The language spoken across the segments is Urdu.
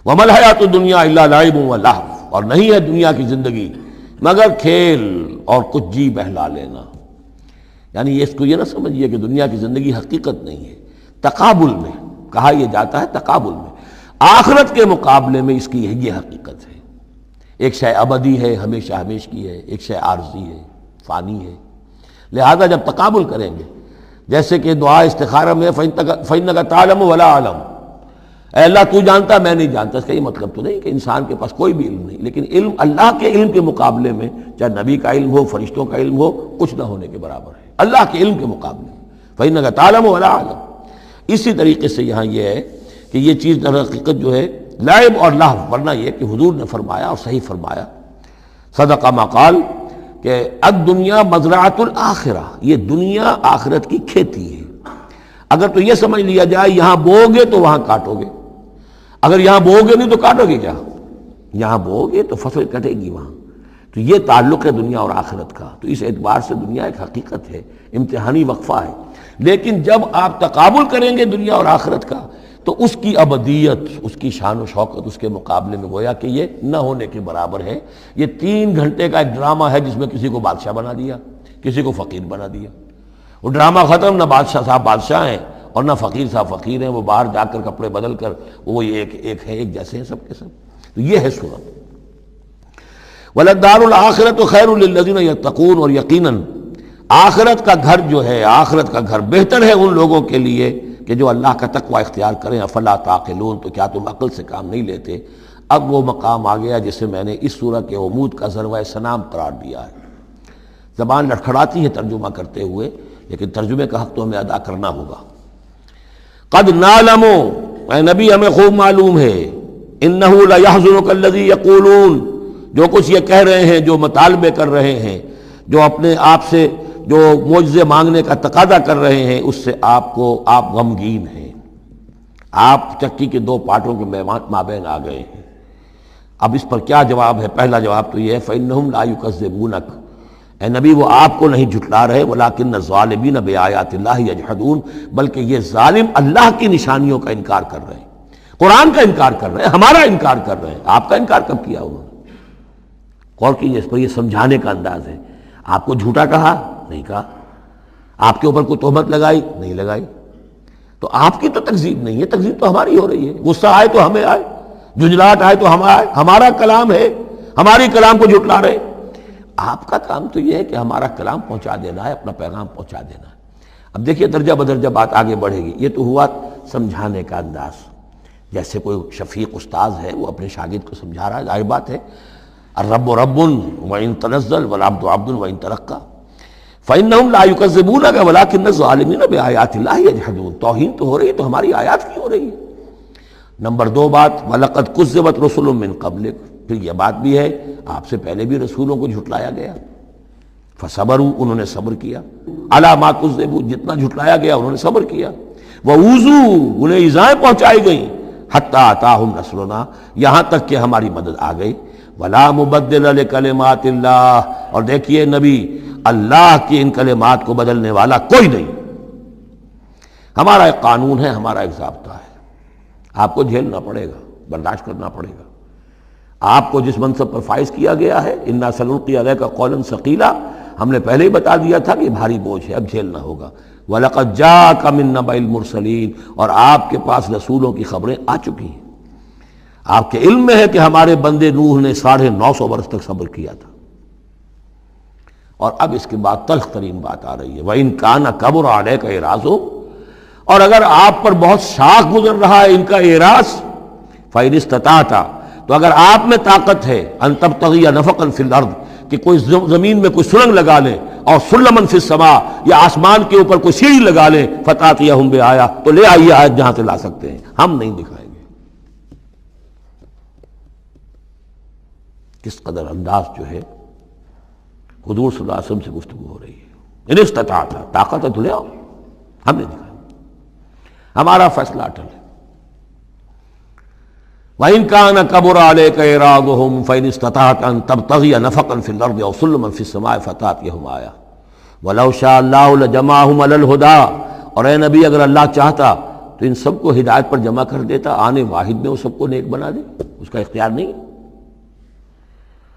وَمَا الْحَيَاةُ الدُّنْيَا إِلَّا لَعِبٌ وَلَهْوٌ، اور نہیں ہے دنیا کی زندگی مگر کھیل اور کچھ جی بہلا لینا۔ یعنی اس کو یہ نہ سمجھیے کہ دنیا کی زندگی حقیقت نہیں ہے، تقابل میں کہا یہ جاتا ہے، تقابل میں آخرت کے مقابلے میں اس کی یہ حقیقت ہے۔ ایک شے ابدی ہے، ہمیشہ ہمیش کی ہے، ایک شے عارضی ہے، فانی ہے۔ لہذا جب تقابل کریں گے، جیسے کہ دعا استخارہ میں فَإِنَّكَ تَعْلَمُ وَلَا أَعْلَمُ، اے اللہ تو جانتا میں نہیں جانتا، اس کا یہ مطلب تو نہیں کہ انسان کے پاس کوئی بھی علم نہیں، لیکن علم اللہ کے علم کے مقابلے میں، چاہے نبی کا علم ہو، فرشتوں کا علم ہو، کچھ نہ ہونے کے برابر ہے اللہ کے علم کے مقابلے میں۔ فَإِنَّكَ تَعْلَمُ وَلَا أَعْلَمُ۔ اسی طریقے سے یہاں یہ ہے کہ یہ چیز در حقیقت جو ہے لعب اور لہو، ورنہ یہ کہ حضور نے فرمایا اور صحیح فرمایا، صدق ما قال، کہ الدنیا مزرعۃ الآخرہ، یہ دنیا آخرت کی کھیتی ہے۔ اگر تو یہ سمجھ لیا جائے یہاں بو گے تو وہاں کاٹو گے، اگر یہاں بو گے نہیں تو کاٹو گے کیا؟ یہاں بو گے تو فصل کٹے گی وہاں۔ تو یہ تعلق ہے دنیا اور آخرت کا، تو اس اعتبار سے دنیا ایک حقیقت ہے، امتحانی وقفہ ہے۔ لیکن جب آپ تقابل کریں گے دنیا اور آخرت کا تو اس کی ابدیت، اس کی شان و شوکت اس کے مقابلے میں گویا کہ یہ نہ ہونے کے برابر ہے۔ یہ 3 گھنٹے کا ایک ڈرامہ ہے جس میں کسی کو بادشاہ بنا دیا، کسی کو فقیر بنا دیا۔ وہ ڈرامہ ختم، نہ بادشاہ صاحب بادشاہ ہیں اور نہ فقیر صاحب فقیر ہیں، وہ باہر جا کر کپڑے بدل کر وہ ایک ہے، ایک جیسے ہیں سب کے سب۔ تو یہ ہے صورت۔ وَلَلدَّارُ الْآخِرَةُ خَيْرٌ لِلَّذِينَ يَتَّقُونَ، اور یقیناً آخرت کا گھر جو ہے، آخرت کا گھر بہتر ہے ان لوگوں کے لیے کہ جو اللہ کا تقوی اختیار کریں۔ افلا تعقلون، تو کیا تم عقل سے کام نہیں لیتے؟ اب وہ مقام آ گیا جسے میں نے اس سورہ کے عمود کا ذروۂ سنام قرار دیا ہے۔ زبان لڑکھڑاتی ہے ترجمہ کرتے ہوئے، لیکن ترجمے کا حق تو ہمیں ادا کرنا ہوگا۔ قد نعلم، اے نبی ہمیں خوب معلوم ہے، انہ لیحزنک الذی یقولون، جو کچھ یہ کہہ رہے ہیں، جو مطالبے کر رہے ہیں، جو اپنے آپ سے جو معجزے مانگنے کا تقاضا کر رہے ہیں، اس سے آپ غمگین ہیں، آپ چکی کے 2 پارٹوں کے مابین آ گئے ہیں۔ اب اس پر کیا جواب ہے؟ پہلا جواب تو یہ ہے فإنہم لا یکذبونک، اے نبی وہ آپ کو نہیں جھٹلا رہے، ولکن الظالمین بآیات اللہ یجحدون، بلکہ یہ ظالم اللہ کی نشانیوں کا انکار کر رہے ہیں، قرآن کا انکار کر رہے ہیں، ہمارا انکار کر رہے ہیں۔ آپ کا انکار کب کیا انہوں نے؟ غور کیجیے، اس پر یہ سمجھانے کا انداز ہے۔ آپ کو جھوٹا کہا؟ نہیں کہا۔ آپ کے اوپر کوئی تہمت لگائی؟ نہیں لگائی۔ تو آپ کی تو تکذیب نہیں ہے، تکذیب تو ہماری ہو رہی ہے۔ غصہ آئے تو ہمیں آئے، جھنجھلاہٹ آئے تو ہم آئے، ہمارا کلام ہے، ہماری کلام کو جھٹلا رہے۔ آپ کا کام تو یہ ہے کہ ہمارا کلام پہنچا دینا ہے، اپنا پیغام پہنچا دینا ہے۔ اب دیکھیے درجہ بدرجہ بات آگے بڑھے گی۔ یہ تو ہوا سمجھانے کا انداز، جیسے کوئی شفیق استاذ ہے وہ اپنے شاگرد کو سمجھا رہا ہے، ظاہر بات ہے الرب رب وإن تنزل والعبد عبد وإن ترقى فإنهم لا يكذبونك ولكن الظالمين بآيات الله يجحدون۔ توہین تو ہو رہی ہے، تو ہماری آیات کی ہو رہی ہے۔ نمبر 2 بات وَلَقَدْ كُذِّبَتْ رُسُلٌ مِّن قَبْلِكَ، پھر یہ بات بھی ہے آپ سے پہلے بھی رسولوں کو جھٹلایا گیا، فصبروا، انہوں نے صبر کیا، علی ما کذبوا، جتنا جھٹلایا گیا انہوں نے صبر کیا، وَأُوذُوا، انہیں ایذائیں پہنچائی گئیں، حتی اتاہم نصرنا، یہاں تک کہ ہماری مدد آ گئی، ولا مبدل لکلمات اللہ، اور دیکھیے نبی اللہ کی ان کلمات کو بدلنے والا کوئی نہیں۔ ہمارا ایک قانون ہے، ہمارا ایک ضابطہ ہے، آپ کو جھیلنا پڑے گا، برداشت کرنا پڑے گا۔ آپ کو جس منصب پر فائز کیا گیا ہے، انا سنلقی علیک قولا ثقیلا، ہم نے پہلے ہی بتا دیا تھا کہ بھاری بوجھ ہے، اب جھیلنا ہوگا۔ وَلَقَدْ جَاءَكَ مِن نَّبَإِ الْمُرْسَلِينَ، اور آپ کے پاس رسولوں کی خبریں آ چکی ہیں۔ آپ کے علم میں ہے کہ ہمارے بندے نوح نے 950 برس تک صبر کیا تھا۔ اور اب اس کے بعد تلخ ترین بات آ رہی ہے، وَإِن كَانَ كَبُرَ عَلَيْكَ إِعْرَاضُهُمْ، اور اگر آپ پر بہت شاق گزر رہا ہے ان کا اعراض، فَإِنِ اسْتَطَعْتَ، تو اگر آپ میں طاقت ہے، أَن تَبْتَغِيَ نَفَقًا فِي الْأَرْضِ، کہ کوئی زمین میں کوئی سرنگ لگا لیں، اور سلمًا فی السماء، یا آسمان کے اوپر کوئی سیڑھی لگا لیں، فَتَأْتِيَهُم بِآیَةٍ، تو لے آئیے آیت جہاں سے لا سکتے ہیں، ہم نہیں دکھائیں گے۔ کس قدر انداز جو ہے حضور صلی اللہ علیہ وسلم سے گفتگو ہو رہی ہے۔ ان استطاعت، طاقت ہے تو لے آؤ، ہم نے دکھائی، ہمارا فیصلہ اٹل ہے۔ وَإِن كَانَ كَبُرَ عَلَيْكَ إِعْرَاضُهُمْ فَإِنِ اسْتَطَعْتَ أَن تَبْتَغِيَ نَفَقًا فِي الْأَرْضِ أَوْ سُلَّمًا فِي السَّمَاءِ فَتَأْتِيَهُمْ آیَةٌ وَلَوْ شَاءَ اللَّهُ لَجَمَعَهُمْ عَلَى الْهُدَىٰ، اور اے نبی اگر اللہ چاہتا تو ان سب کو ہدایت پر جمع کر دیتا، آنے واحد میں وہ سب کو نیک بنا دے، اس کا اختیار نہیں ہے۔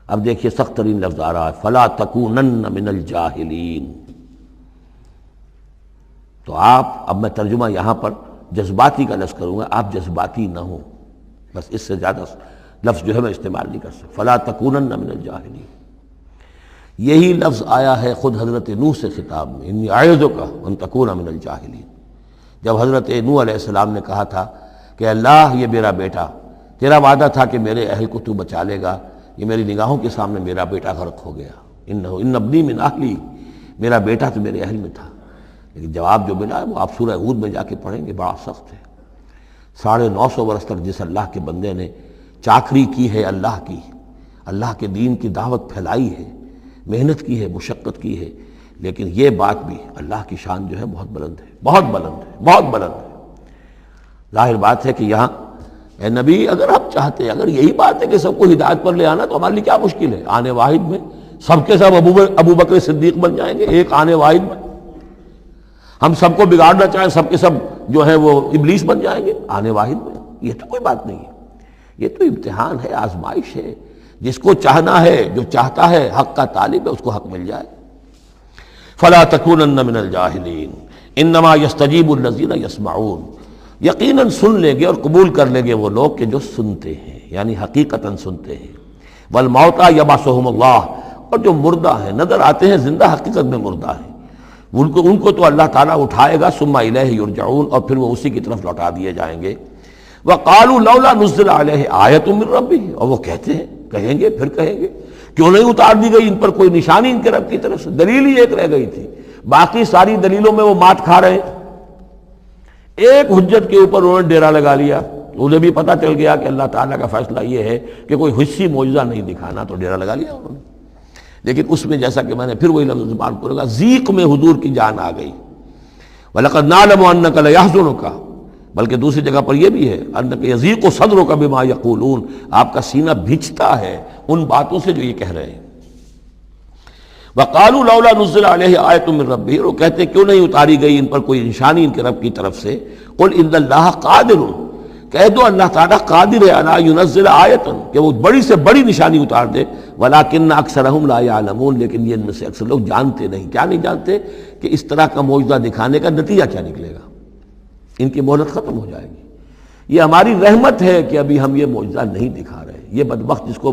اب دیکھیے سخت ترین لفظ آ رہا ہے، فلا تکونن من الجاہلین۔ تو اب میں ترجمہ یہاں پر جذباتی کا لفظ کروں گا، آپ جذباتی نہ ہوں، بس اس سے زیادہ لفظ جو ہے میں استعمال نہیں کر سکتا۔ فلا تکونن من الجاہلین، یہی لفظ آیا ہے خود حضرت نوح سے خطاب میں، انی اعوذک ان تکون من الجاہلین۔ جب حضرت نوح علیہ السلام نے کہا تھا کہ اللہ یہ میرا بیٹا، تیرا وعدہ تھا کہ میرے اہل کو تو بچا لے گا، یہ میری نگاہوں کے سامنے میرا بیٹا غرق ہو گیا، ان ابنی من اہلی، میرا بیٹا تو میرے اہل میں تھا۔ لیکن جواب جو ملا ہے وہ آپ سورہ ہود میں جا کے پڑھیں گے، بڑا سخت ہے۔ 950 برس تک جس اللہ کے بندے نے چاکری کی ہے اللہ کے دین کی دعوت پھیلائی ہے، محنت کی ہے، مشقت کی ہے، لیکن یہ بات بھی اللہ کی شان جو ہے بہت بلند ہے، بہت بلند ہے، بہت بلند ہے۔ ظاہر بات ہے کہ یہاں اے نبی اگر آپ چاہتے ہیں، اگر یہی بات ہے کہ سب کو ہدایت پر لے آنا، تو ہمارے لیے کیا مشکل ہے؟ آنے واحد میں سب کے سب ابو بکر صدیق بن جائیں گے، ایک آنے واحد میں۔ ہم سب کو بگاڑنا چاہیں، سب کے سب جو ہے وہ ابلیس بن جائیں گے آنے واحد میں، یہ تو کوئی بات نہیں ہے۔ یہ تو امتحان ہے، آزمائش ہے، جس کو چاہنا ہے، جو چاہتا ہے، حق کا طالب ہے، اس کو حق مل جائے۔ فلا تکونن من الجاہلین انما یستجیب الذین یسمعون، یقیناً سن لیں گے اور قبول کر لیں گے وہ لوگ کہ جو سنتے ہیں، یعنی حقیقتاً سنتے ہیں۔ والموتیٰ یبعثہم اللہ، اور جو مردہ ہیں، نظر آتے ہیں زندہ، حقیقت میں مردہ ہیں، ان کو تو اللہ تعالیٰ اٹھائے گا، ثم الیہ یرجعون، اور پھر وہ اسی کی طرف لوٹا دیے جائیں گے۔ وقالوا لولا نزل علیہ آیۃ من ربہ، اور وہ کہتے ہیں، کہیں گے، پھر کہیں گے، کیوں نہیں اتار دی گئی ان پر کوئی نشانی ان کے رب کی طرف سے؟ دلیل ہی ایک رہ گئی تھی، باقی ساری دلیلوں میں وہ مات کھا رہے ہیں۔ ایک حجت کے اوپر انہوں نے ڈیرا لگا لیا، انہیں بھی پتہ چل گیا کہ اللہ تعالیٰ کا فیصلہ یہ ہے کہ کوئی حسی معجزہ نہیں دکھانا، تو ڈیرا لگا لیا انہوں نے۔ لیکن اس میں جیسا کہ میں نے پھر وہی لفظ زبان کو لگا، ذیق میں حضور کی جان آ گئی۔ وَلَقَدْ نَعْلَمُ أَنَّكَ لَيَحْزُنُكَ، بلکہ دوسری جگہ پر یہ بھی ہے، أَنَّكَ يَضِيقُ صَدْرُكَ بِمَا يَقُولُونَ، آپ کا سینہ بھجتا ہے ان باتوں سے جو یہ کہہ رہے ہیں۔ وَقَالُوا لَوْلَا نُزِّلَ عَلَيْهِ آیَةٌ مِّن رَبِّهِ، وہ کہتے ہیں کیوں نہیں اتاری گئی ان پر کوئی نشانی ان کے رب کی طرف سے۔ قُلْ إِنَّ اللَّهَ قَادِرٌ، کہہ دو اللہ تعالیٰ قادر ہے علی ينزل آیۃ، کہ وہ بڑی سے بڑی نشانی اتار دے، ولیکن اکثرہم لا یعلمون، لیکن یہ ان میں سے اکثر لوگ جانتے نہیں۔ کیا نہیں جانتے؟ کہ اس طرح کا معجزہ دکھانے کا نتیجہ کیا نکلے گا، ان کی مہلت ختم ہو جائے گی۔ یہ ہماری رحمت ہے کہ ابھی ہم یہ معجزہ نہیں دکھا رہے۔ یہ بدبخت جس کو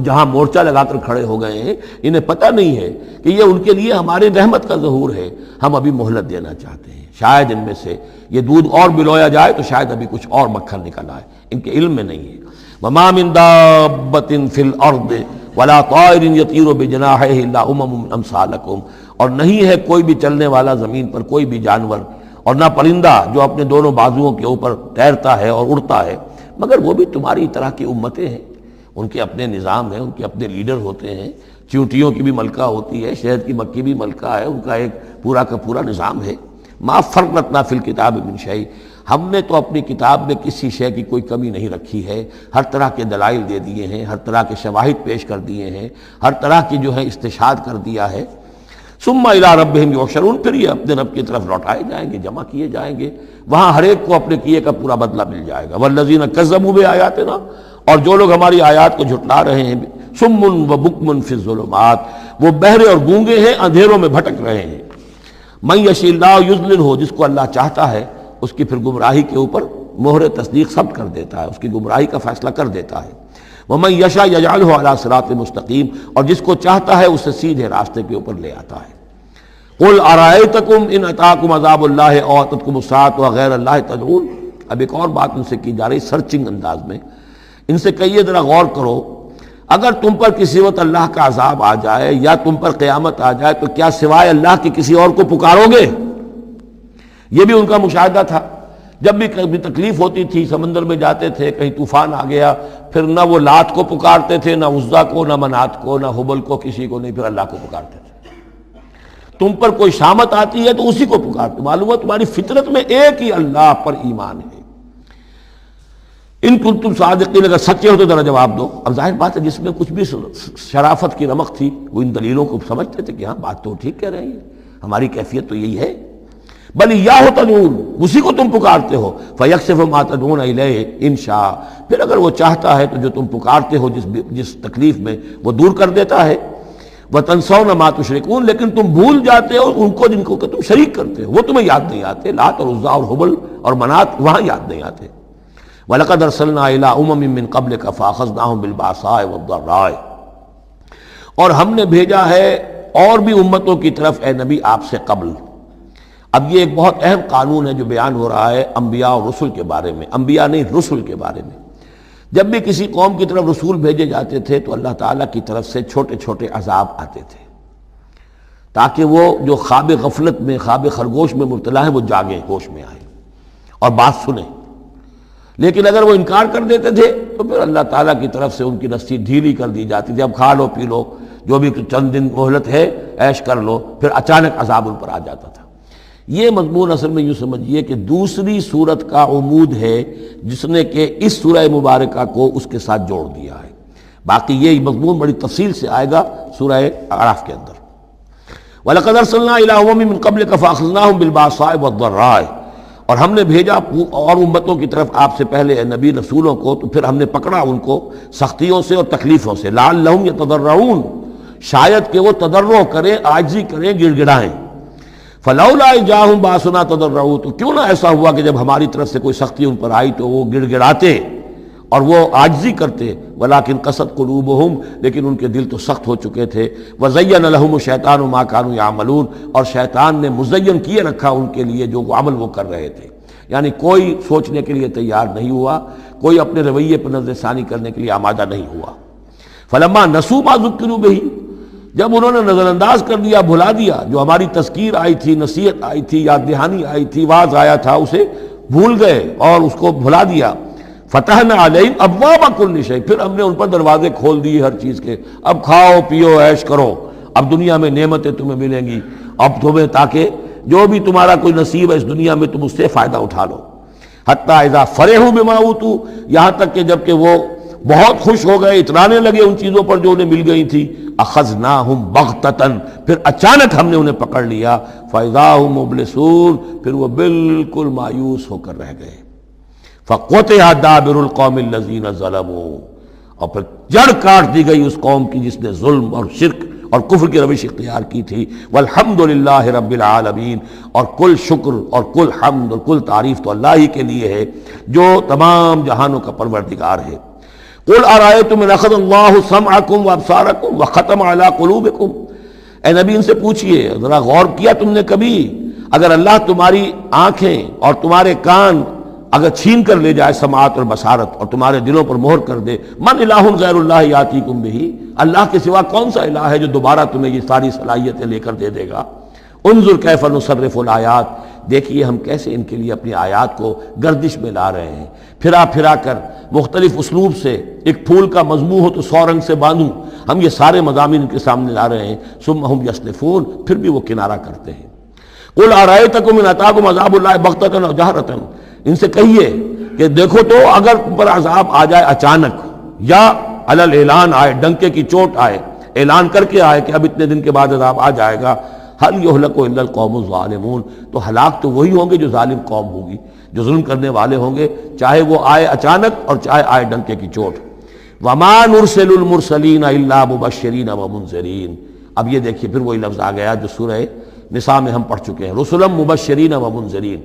جہاں مورچہ لگا کر کھڑے ہو گئے ہیں، انہیں پتہ نہیں ہے کہ یہ ان کے لیے ہماری رحمت کا ظہور ہے، ہم ابھی مہلت دینا چاہتے ہیں، شاید ان میں سے یہ دودھ اور بلویا جائے تو شاید ابھی کچھ اور مکھن نکل آئے، ان کے علم میں نہیں ہے۔ وَمَا مِن دَابَّةٍ فِي الْأَرْضِ وَلَا طَائِرٍ يَطِيرُ بِجَنَاحَيْهِ إِلَّا أُمَمٌ أَمْثَالُكُمْ، اور نہیں ہے کوئی بھی چلنے والا زمین پر، کوئی بھی جانور، اور نہ پرندہ جو اپنے دونوں بازوؤں کے اوپر تیرتا ہے اور اڑتا ہے، مگر وہ بھی تمہاری طرح کی امتیں ہیں، ان کے اپنے نظام ہیں، ان کے اپنے لیڈر ہوتے ہیں، چیونٹیوں کی بھی ملکہ ہوتی ہے، شہد کی مکھی بھی ملکہ ہے، ان کا ایک پورا کا پورا نظام ہے۔ ما فرطنا فی الکتاب من شیء، ہم نے تو اپنی کتاب میں کسی شے کی کوئی کمی نہیں رکھی ہے، ہر طرح کے دلائل دے دیے ہیں، ہر طرح کے شواہد پیش کر دیے ہیں، ہر طرح کی جو ہے استشہاد کر دیا ہے۔ ثم الی ربہم یحشرون، پھر یہ اپنے رب کی طرف لوٹائے جائیں گے، جمع کیے جائیں گے، وہاں ہر ایک کو اپنے کیے کا پورا بدلہ مل جائے گا۔ والذین کذبوا بآیاتنا، اور جو لوگ ہماری آیات کو جھٹلا رہے ہیں، صم و بکم فی الظلمات، وہ بہرے اور گونگے ہیں، اندھیروں میں بھٹک رہے ہیں۔ من یشاء اللہ یضللہ، جس کو اللہ چاہتا ہے اس کی پھر گمراہی کے اوپر مہر تصدیق ثبت کر دیتا ہے، اس کی گمراہی کا فیصلہ کر دیتا ہے۔ ومن یشاء یجعلہ علی صراط مستقیم، اور جس کو چاہتا ہے اسے سیدھے راستے کے اوپر لے آتا ہے۔ قل ارأیتکم ان اتاکم عذاب اللہ او اتتکم الساعۃ وغیر اللہ تدعون، اب ایک اور بات ان سے کی جا رہی سرچنگ انداز میں، ان سے کہیے ذرا غور کرو، اگر تم پر کسی وقت اللہ کا عذاب آ جائے یا تم پر قیامت آ جائے تو کیا سوائے اللہ کے کسی اور کو پکارو گے؟ یہ بھی ان کا مشاہدہ تھا، جب بھی کبھی تکلیف ہوتی تھی، سمندر میں جاتے تھے، کہیں طوفان آ گیا، پھر نہ وہ لات کو پکارتے تھے، نہ عزا کو، نہ منات کو، نہ حبل کو، کسی کو نہیں، پھر اللہ کو پکارتے تھے۔ تم پر کوئی شامت آتی ہے تو اسی کو پکارتے، معلوم ہے تمہاری فطرت میں ایک ہی اللہ پر ایمان ہے۔ ان کنتم صادقین، اگر سچے ہو تو ذرا جواب دو۔ اب ظاہر بات ہے جس میں کچھ بھی شرافت کی رمق تھی وہ ان دلیلوں کو سمجھتے تھے کہ ہاں بات تو ٹھیک کہہ رہے ہیں، ہماری کیفیت تو یہی ہے۔ بل ایاہ تدعون، اسی کو تم پکارتے ہو، فیکشف ما تدعون الیہ ان شاء، پھر اگر وہ چاہتا ہے تو جو تم پکارتے ہو جس تکلیف میں وہ دور کر دیتا ہے۔ وتنسون ما تشرکون، لیکن تم بھول جاتے ہو ان کو جن کو کہ تم شریک کرتے ہو، وہ تمہیں یاد نہیں آتے، لات اور عزا اور حبل اور منات وہاں یاد نہیں آتے۔ وَلَقَدْ أَرْسَلْنَا إِلَىٰ أُمَمٍ مِّن قَبْلِكَ فَأَخَذْنَاهُم بِالْبَأْسَاءِ وَالضَّرَّاءِ، اور ہم نے بھیجا ہے اور بھی امتوں کی طرف اے نبی آپ سے قبل۔ اب یہ ایک بہت اہم قانون ہے جو بیان ہو رہا ہے انبیاء اور رسل کے بارے میں، انبیاء نہیں رسل کے بارے میں۔ جب بھی کسی قوم کی طرف رسول بھیجے جاتے تھے تو اللہ تعالیٰ کی طرف سے چھوٹے چھوٹے عذاب آتے تھے تاکہ وہ جو خواب غفلت میں، خواب خرگوش میں مبتلا ہے وہ جاگیں، ہوش میں آئیں اور بات سنیں۔ لیکن اگر وہ انکار کر دیتے تھے تو پھر اللہ تعالیٰ کی طرف سے ان کی رسی ڈھیلی کر دی جاتی تھی، اب کھا لو پی لو، جو بھی چند دن مہلت ہے عیش کر لو، پھر اچانک عذاب ان پر آ جاتا تھا۔ یہ مضمون اصل میں یوں سمجھیے کہ دوسری صورت کا عمود ہے جس نے کہ اس سورہ مبارکہ کو اس کے ساتھ جوڑ دیا ہے۔ باقی یہ مضمون بڑی تفصیل سے آئے گا سورہ اعراف کے اندر۔ وَلَقَدْ أَرْسَلْنَا إِلَىٰ أُمَمٍ مِّن قَبْلِكَ فَأَخَذْنَاهُم بِالْبَأْسَاءِ وَالضَّرَّاءِ، اور ہم نے بھیجا اور امتوں کی طرف آپ سے پہلے اے نبی رسولوں کو، تو پھر ہم نے پکڑا ان کو سختیوں سے اور تکلیفوں سے، لعلہم یتضرعون، شاید کہ وہ تضرع کریں، عاجزی کریں، گڑ گڑائیں۔ فلولا اذ جاءہم باسنا تضرعوا، تو کیوں نہ ایسا ہوا کہ جب ہماری طرف سے کوئی سختی ان پر آئی تو وہ گڑ گڑاتے اور وہ عاجزی کرتے، ولکن قست قلوبہم، لیکن ان کے دل تو سخت ہو چکے تھے، وزین لہم الشیطان ما کانوا یعملون، اور شیطان نے مزین کیے رکھا ان کے لیے جو عمل وہ کر رہے تھے، یعنی کوئی سوچنے کے لیے تیار نہیں ہوا، کوئی اپنے رویے پر نظر ثانی کرنے کے لیے آمادہ نہیں ہوا۔ فلما نسوا ما ذکروا بہ، جب انہوں نے نظر انداز کر دیا، بھلا دیا، جو ہماری تذکیر آئی تھی، نصیحت آئی تھی، یاد دہانی آئی تھی، واعظ آیا تھا، اسے بھول گئے اور اس کو بھلا دیا۔ فتحنا علیہم ابواب کل شیء، پھر ہم نے ان پر دروازے کھول دیے ہر چیز کے، اب کھاؤ پیو عیش کرو، اب دنیا میں نعمتیں تمہیں ملیں گی، اب تمہیں تاکہ جو بھی تمہارا کوئی نصیب ہے اس دنیا میں تم اس سے فائدہ اٹھا لو۔ حتی اذا فرحوا بما اوتوا، یہاں تک کہ جب کہ وہ بہت خوش ہو گئے، اترانے لگے ان چیزوں پر جو انہیں مل گئی تھی، اخذناہم بغتۃ، پھر اچانک ہم نے انہیں پکڑ لیا، فاذا ہم مبلسون، پھر وہ بالکل مایوس ہو کر رہ گئے۔ فقطع دابر القوم الذین ظلموا، اور پھر جڑ کاٹ دی گئی اس قوم کی جس نے ظلم اور شرک اور کفر کی روش اختیار کی تھی۔ والحمدللہ رب العالمین، اور کل شکر اور کل حمد اور کل تعریف تو اللہ ہی کے لیے ہے جو تمام جہانوں کا پروردگار ہے۔ قل ارأیتم ان اخذ اللہ سمعکم وابصارکم وختم علی قلوبکم، اے نبی ان سے پوچھئے، ذرا غور کیا تم نے کبھی، اگر اللہ تمہاری آنکھیں اور تمہارے کان اگر چھین کر لے جائے، سماعت اور بصارت، اور تمہارے دلوں پر مہر کر دے، من الہ غیر اللہ یاتیکم بہ، اللہ کے سوا کون سا الہ ہے جو دوبارہ تمہیں یہ ساری صلاحیتیں لے کر دے دے گا۔ انظر کیف نصرف الآیات، دیکھیے ہم کیسے ان کے لیے اپنی آیات کو گردش میں لا رہے ہیں، پھرا پھرا کر مختلف اسلوب سے، ایک پھول کا مضمون ہو تو 100 رنگ سے باندھوں، ہم یہ سارے مضامین ان کے سامنے لا رہے ہیں، ثم ہم یصلفون، پھر بھی وہ کنارہ کرتے ہیں۔ قل ارأیتکم ان اتاکم عذاب اللہ بغتۃ و جہرۃ، ان سے کہیے کہ دیکھو تو اگر تم پر عذاب آ جائے اچانک، یا علی الاعلان آئے، ڈنکے کی چوٹ آئے، اعلان کر کے آئے کہ اب اتنے دن کے بعد عذاب آ جائے گا، هل يهلك الا القوم الظالمون، تو ہلاک تو وہی ہوں گے جو ظالم قوم ہوگی، جو ظلم کرنے والے ہوں گے، چاہے وہ آئے اچانک اور چاہے آئے ڈنکے کی چوٹ۔ وما نرسل المرسلین الا مبشرین ومنذرین، اب یہ دیکھیے پھر وہی لفظ آ گیا جو سورہ نساء میں ہم پڑھ چکے ہیں، رسلا مبشرین ومنذرین،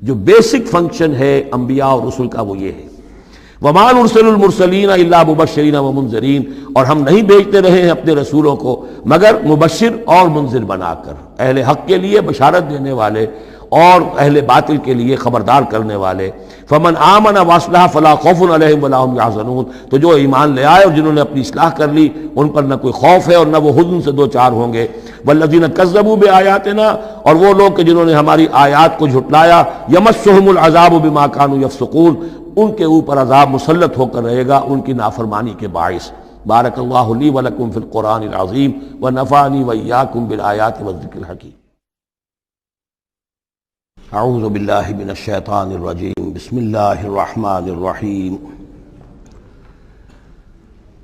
جو بیسک فنکشن ہے انبیاء اور رسل کا وہ یہ ہے۔ وما نرسل المرسلین الا مبشرین ومنذرین، اور ہم نہیں بھیجتے رہے ہیں اپنے رسولوں کو مگر مبشر اور منذر بنا کر، اہل حق کے لیے بشارت دینے والے اور اہل باطل کے لیے خبردار کرنے والے۔ فمن آمن واصلح فلا خوف علیہم ولا هم يحزنون، تو جو ایمان لے آئے اور جنہوں نے اپنی اصلاح کر لی ان پر نہ کوئی خوف ہے اور نہ وہ حزن سے دو چار ہوں گے۔ والذین کذبوا بآیاتنا، اور وہ لوگ کہ جنہوں نے ہماری آیات کو جھٹلایا، یمسهم العذاب بما كانوا يفسقون، ان کے اوپر عذاب مسلط ہو کر رہے گا ان کی نافرمانی کے باعث۔ بارک اللہ لی ولکم فی القرآن العظیم ونفعنی وإیاکم بالآیات والذکر الحکیم۔ اعوذ باللہ من الشیطان الرجیم، بسم اللہ الرحمن الرحیم۔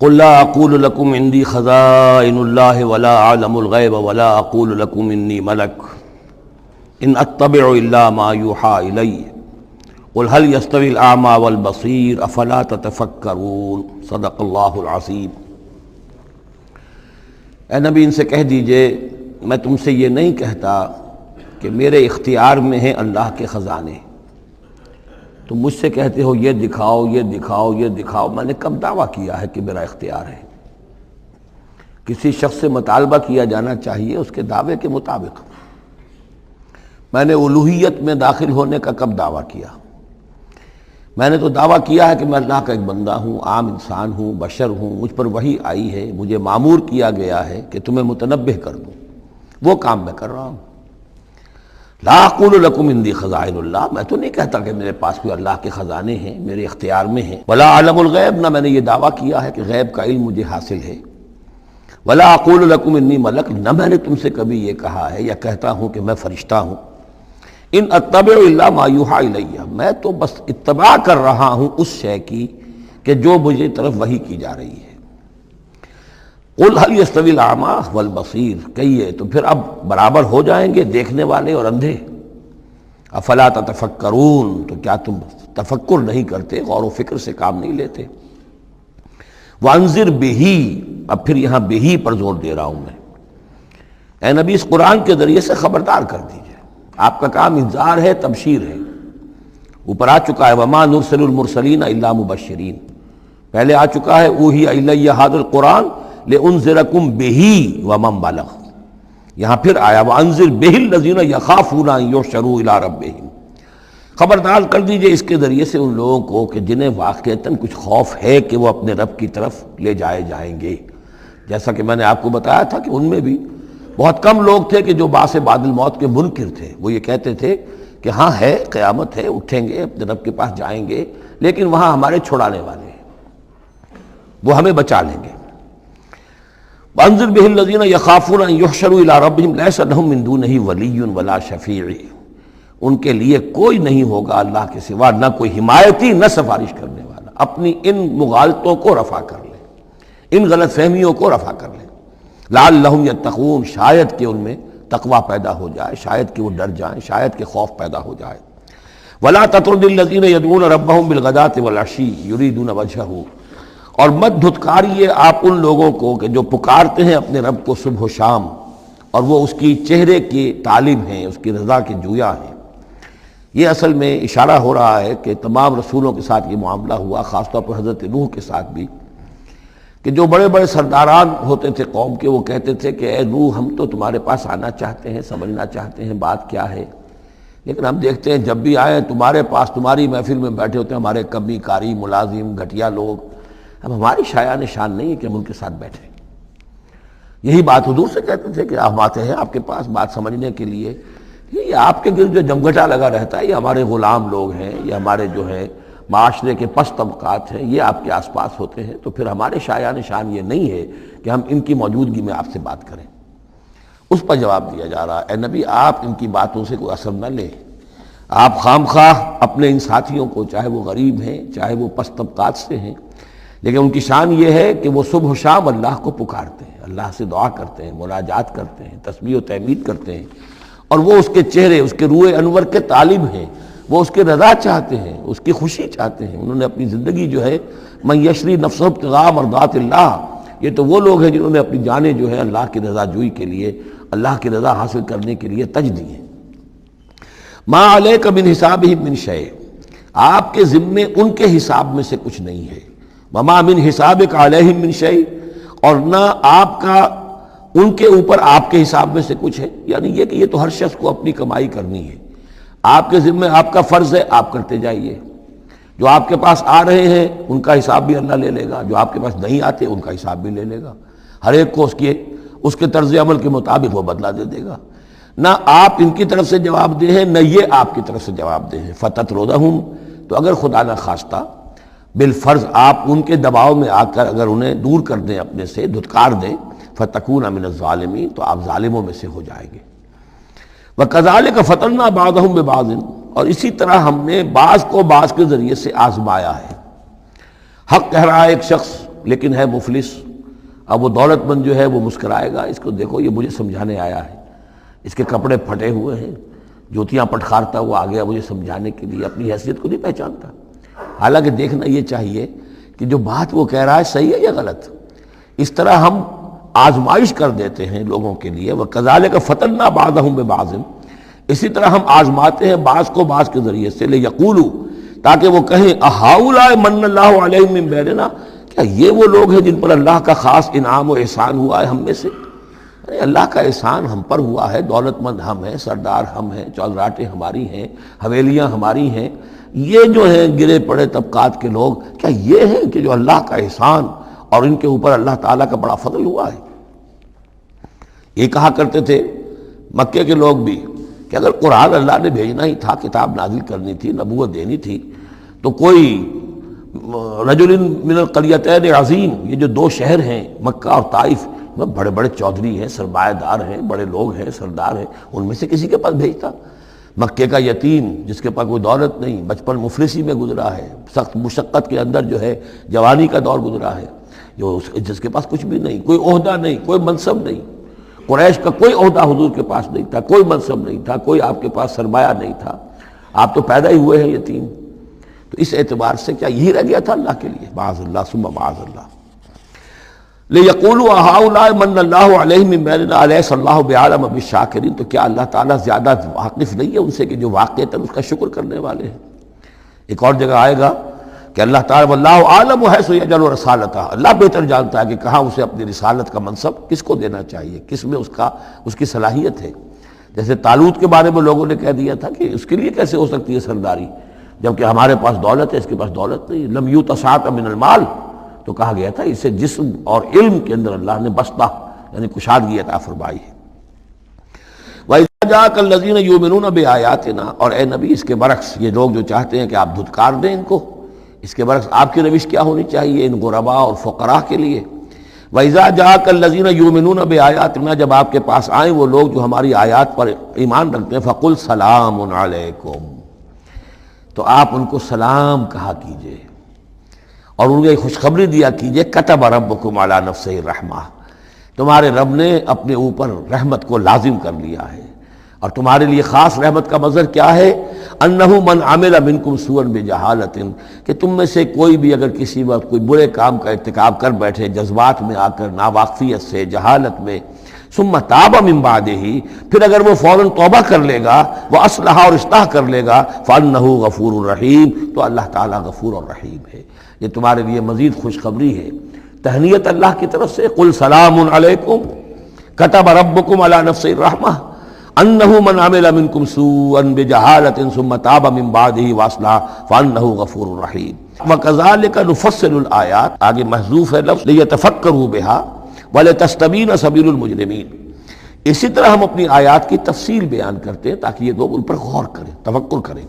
قل لا اقول لکم عندی خزائن اللہ ولا اعلم الغیب ولا اقول لکم انی ملک ان اتبع الا ما یوحی الی قل هل یستوی الاعمی والبصیر افلا تتفکرون صدق اللہ العظیم۔ اے نبی ان سے کہہ دیجئے میں تم سے یہ نہیں کہتا کہ میرے اختیار میں ہیں اللہ کے خزانے، تم مجھ سے کہتے ہو یہ دکھاؤ یہ دکھاؤ یہ دکھاؤ، میں نے کب دعویٰ کیا ہے کہ میرا اختیار ہے؟ کسی شخص سے مطالبہ کیا جانا چاہیے اس کے دعوے کے مطابق۔ میں نے الوہیت میں داخل ہونے کا کب دعویٰ کیا؟ میں نے تو دعویٰ کیا ہے کہ میں اللہ کا ایک بندہ ہوں، عام انسان ہوں، بشر ہوں، مجھ پر وحی آئی ہے، مجھے مامور کیا گیا ہے کہ تمہیں متنبہ کر دوں، وہ کام میں کر رہا ہوں۔ لا اقول لکم عندی خزائن اللہ، میں تو نہیں کہتا کہ میرے پاس کوئی اللہ کے خزانے ہیں، میرے اختیار میں ہیں۔ ولا اعلم الغیب، نہ میں نے یہ دعویٰ کیا ہے کہ غیب کا علم مجھے حاصل ہے۔ ولا اقول لکم انی ملک، نہ میں نے تم سے کبھی یہ کہا ہے یا کہتا ہوں کہ میں فرشتہ ہوں۔ ان اتبع الا ما یوحی الی، میں تو بس اتباع کر رہا ہوں اس شے کی کہ جو مجھے طرف وحی کی جا رہی ہے۔ قل هل یستوی الاعمی والبصیر، کہیے تو پھر اب برابر ہو جائیں گے دیکھنے والے اور اندھے؟ افلا تتفکرون، تو کیا تم تفکر نہیں کرتے، غور و فکر سے کام نہیں لیتے؟ وانذر بہ، اب پھر یہاں بہ پر زور دے رہا ہوں میں، اے نبی اس قرآن کے ذریعے سے خبردار کر دیجئے، آپ کا کام انذار ہے، تبشیر ہے۔ اوپر آ چکا ہے وما نرسل المرسلین الا مبشرین، پہلے آ چکا ہے اوحی الی ھذا القرآن لانذرکم بہ ومن بلغ، یہاں پھر آیا وانذر بہ الذین یخافون ان یحشروا الی ربہم، خبردار کر دیجئے اس کے ذریعے سے ان لوگوں کو کہ جنہیں واقعتاً کچھ خوف ہے کہ وہ اپنے رب کی طرف لے جائے جائیں گے۔ جیسا کہ میں نے آپ کو بتایا تھا کہ ان میں بھی بہت کم لوگ تھے کہ جو بعث بعد الموت کے منکر تھے، وہ یہ کہتے تھے کہ ہاں ہے، قیامت ہے، اٹھیں گے، اپنے رب کے پاس جائیں گے، لیکن وہاں ہمارے چھڑانے والے ہیں، وہ ہمیں بچا لیں گے۔ وانذر بہ الذین یخافون ان یحشروا الی ربہم لیس لہم من دونہ ولی ولا شفیع، ان کے لیے کوئی نہیں ہوگا اللہ کے سوا، نہ کوئی حمایتی نہ سفارش کرنے والا۔ اپنی ان مغالطوں کو رفع کر لیں، ان غلط فہمیوں کو رفع کر لیں۔ لعلہم یتقون، شاید کہ ان میں تقوی پیدا ہو جائے، شاید کہ وہ ڈر جائیں، شاید کہ خوف پیدا ہو جائے۔ ولا تطرد الذین یدعون ربہم بالغداۃ والعشی یریدون وجہہ، اور مت دھتکاریے آپ ان لوگوں کو کہ جو پکارتے ہیں اپنے رب کو صبح و شام اور وہ اس کی چہرے کی طالب ہیں، اس کی رضا کے جویا ہیں۔ یہ اصل میں اشارہ ہو رہا ہے کہ تمام رسولوں کے ساتھ یہ معاملہ ہوا، خاص طور پر حضرت نوح کے ساتھ بھی، کہ جو بڑے بڑے سرداران ہوتے تھے قوم کے، وہ کہتے تھے کہ اے نوح ہم تو تمہارے پاس آنا چاہتے ہیں، سمجھنا چاہتے ہیں بات کیا ہے، لیکن ہم دیکھتے ہیں جب بھی آئیں تمہارے پاس، تمہاری محفل میں بیٹھے ہوتے ہیں ہمارے کمی کاری ملازم گھٹیا لوگ، اب ہماری شایع نشان نہیں ہے کہ ہم ان کے ساتھ بیٹھیں۔ یہی بات حضور سے کہتے تھے کہ ہم آتے ہیں آپ کے پاس بات سمجھنے کے لیے، یہ آپ کے گرد جو جمگھٹا لگا رہتا ہے یہ ہمارے غلام لوگ ہیں، یہ ہمارے جو ہے معاشرے کے پست طبقات ہیں، یہ آپ کے آس پاس ہوتے ہیں، تو پھر ہمارے شایع نشان یہ نہیں ہے کہ ہم ان کی موجودگی میں آپ سے بات کریں۔ اس پر جواب دیا جا رہا ہے اے نبی آپ ان کی باتوں سے کوئی اثر نہ لیں، آپ خام خواہ اپنے ان ساتھیوں کو، چاہے وہ غریب ہیں چاہے وہ پست طبقات سے ہیں، لیکن ان کی شان یہ ہے کہ وہ صبح و شام اللہ کو پکارتے ہیں، اللہ سے دعا کرتے ہیں، مناجات کرتے ہیں، تسبیح و تحمید کرتے ہیں، اور وہ اس کے چہرے، اس کے روح انور کے طالب ہیں، وہ اس کے رضا چاہتے ہیں، اس کی خوشی چاہتے ہیں۔ انہوں نے اپنی زندگی جو ہے من یشری نفسہ ابتغاء مرضات اللہ، یہ تو وہ لوگ ہیں جنہوں نے اپنی جانیں جو ہے اللہ کی رضا جوئی کے لیے، اللہ کی رضا حاصل کرنے کے لیے تج دی ہیں۔ ما علیک من حسابہم من شیء، آپ کے ذمے ان کے حساب میں سے کچھ نہیں ہے، وما من حسابک علیہم من شیء، اور نہ آپ کا ان کے اوپر آپ کے حساب میں سے کچھ ہے، یعنی یہ کہ یہ تو ہر شخص کو اپنی کمائی کرنی ہے، آپ کے ذمہ آپ کا فرض ہے آپ کرتے جائیے، جو آپ کے پاس آ رہے ہیں ان کا حساب بھی اللہ لے لے گا، جو آپ کے پاس نہیں آتے ان کا حساب بھی لے لے گا، ہر ایک کو اس کے طرز عمل کے مطابق وہ بدلہ دے دے گا۔ نہ آپ ان کی طرف سے جواب دہ ہیں نہ یہ آپ کی طرف سے جواب دہ ہیں۔ فتطردہم، تو اگر خدا نہ خواستہ بالفرض آپ ان کے دباؤ میں آ کر اگر انہیں دور کر دیں، اپنے سے دھتکار دیں، فتکون من الظالمین، تو آپ ظالموں میں سے ہو جائیں گے۔ وَكَذَلِكَ فَتَنَّا بَعْضَهُمْ بِبَعْضٍ، اور اسی طرح ہم نے بعض کو بعض کے ذریعے سے آزمایا ہے۔ حق کہہ رہا ہے ایک شخص لیکن ہے مفلس، اب وہ دولت مند جو ہے وہ مسکرائے گا، اس کو دیکھو یہ مجھے سمجھانے آیا ہے، اس کے کپڑے پھٹے ہوئے ہیں، جوتیاں پٹخارتا ہوا آ گیا مجھے سمجھانے کے لیے، اپنی حیثیت کو نہیں پہچانتا۔ حالانکہ دیکھنا یہ چاہیے کہ جو بات وہ کہہ رہا ہے صحیح ہے یا غلط۔ اس طرح ہم آزمائش کر دیتے ہیں لوگوں کے لیے، وَكَذَلِكَ فَتَنَّا بَعْضَهُم بِبَعْضٍ، اسی طرح ہم آزماتے ہیں بعض کو بعض کے ذریعے سے، لِيَقُولُوا، تاکہ وہ کہیں أَهَٰؤُلَاءِ مَنَّ اللَّهُ عَلَيْهِم مِّن بَيْنِنَا، کیا یہ وہ لوگ ہیں جن پر اللہ کا خاص انعام و احسان ہوا ہے ہم میں سے؟ اللہ کا احسان ہم پر ہوا ہے، دولت مند ہم ہیں، سردار ہم ہیں، چودراٹیں ہماری ہیں، حویلیاں ہماری ہیں، یہ جو ہیں گرے پڑے طبقات کے لوگ، کیا یہ ہیں کہ جو اللہ کا احسان اور ان کے اوپر اللہ تعالیٰ کا بڑا فضل ہوا ہے؟ یہ کہا کرتے تھے مکے کے لوگ بھی کہ اگر قرآن اللہ نے بھیجنا ہی تھا، کتاب نازل کرنی تھی، نبوت دینی تھی، تو کوئی رجل من القریتین عظیم، یہ جو دو شہر ہیں مکہ اور طائف، بڑے بڑے چودھری ہیں، سرمایہ دار ہیں، بڑے لوگ ہیں، سردار ہیں، ان میں سے کسی کے پاس بھیجتا۔ مکے کا یتیم جس کے پاس کوئی دولت نہیں، بچپن مفلسی میں گزرا ہے، سخت مشقت کے اندر جو ہے جوانی کا دور گزرا ہے، جس کے پاس کچھ بھی نہیں، کوئی عہدہ نہیں، کوئی منصب نہیں، قریش کا کوئی عہدہ حضور کے پاس نہیں تھا، کوئی منصب نہیں تھا، کوئی آپ کے پاس سرمایہ نہیں تھا، آپ تو پیدا ہی ہوئے ہیں یتیم۔ تو اس اعتبار سے کیا یہی رہ گیا تھا اللہ کے لیے؟ معاذ اللہ ثم معاذ اللہ۔ لِيَقُولُوا أَهَٰؤُلَاءِ مَنَّ اللَّهُ عَلَيْهِم مِّن بَيْنِنَا أَلَيْسَ اللَّهُ بِأَعْلَمَ بِالشَّاكِرِينَ، تو کیا اللہ تعالیٰ زیادہ واقف نہیں ہے ان سے کہ جو واقعتاً اس کا شکر کرنے والے ہیں؟ ایک اور جگہ آئے گا کہ اللہ تعالیٰ وَاللَّهُ أَعْلَمُ حَيْثُ يَجْعَلُ رِسَالَتَهُ، اللہ بہتر جانتا ہے کہ کہاں اسے اپنی رسالت کا منصب کس کو دینا چاہیے، کس میں اس کی صلاحیت ہے۔ جیسے طالوت کے بارے میں لوگوں نے کہہ دیا تھا کہ اس کے لیے کیسے ہو سکتی ہے سرداری، جبکہ ہمارے پاس دولت ہے، اس کے پاس دولت نہیں، لم یؤت سعۃ من المال، تو کہا گیا تھا اسے جسم اور علم کے اندر اللہ نے بسطہ یعنی کشادگی عطا فرمائی ہے۔ وَإِذَا جَاءَكَ الَّذِينَ يُؤْمِنُونَ بِآيَاتِنَا، اور اے نبی اس کے برعکس یہ لوگ جو چاہتے ہیں کہ آپ دھتکار دیں ان کو، اس کے برعکس آپ کی روش کیا ہونی چاہیے ان غرباء اور فقراء کے لیے؟ وَإِذَا جَاءَكَ الَّذِينَ يُؤْمِنُونَ بِآيَاتِنَا، جب آپ کے پاس آئیں وہ لوگ جو ہماری آیات پر ایمان رکھتے ہیں، فَقُلْ سَلَامٌ عَلَيْكُمْ، تو آپ ان کو سلام کہا کیجئے اور ان کو خوشخبری دیا کیجئے، کتب ربکم علی نفسہ الرحمہ، تمہارے رب نے اپنے اوپر رحمت کو لازم کر لیا ہے، اور تمہارے لیے خاص رحمت کا مظہر کیا ہے؟ انہ من عمل منکم سوءا بجہالۃ، کہ تم میں سے کوئی بھی اگر کسی وقت کوئی برے کام کا ارتکاب کر بیٹھے، جذبات میں آ کر، ناواقفیت سے، جہالت میں، ثم تاب من بعدہ، پھر اگر وہ فوراً توبہ کر لے گا، وہ اصلح اور اصلاح کر لے گا، فانہ غفور الرحیم، تو اللہ تعالیٰ غفور الرحیم ہے۔ یہ تمہارے لیے مزید خوشخبری ہے، تہنیت اللہ کی طرف سے، قل سلام علیکم کتب ربکم علی نفسہ الرحمہ انہ من عمل منکم سوءا بجہالۃ ثم تاب من بعدہ واصلح فانہ غفور الرحیم۔ وکذالک نفصل الآیات، آگے محذوف ہے لفظ لیتفکروا بہا ولتستبین سبیل المجرمین، اسی طرح ہم اپنی آیات کی تفصیل بیان کرتے ہیں تاکہ یہ لوگ ان پر غور کریں، تفکر کریں،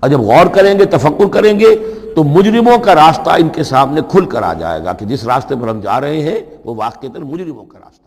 اور جب غور کریں گے، تفکر کریں گے، تو مجرموں کا راستہ ان کے سامنے کھل کر آ جائے گا کہ جس راستے پر ہم جا رہے ہیں وہ واقعتاً مجرموں کا راستہ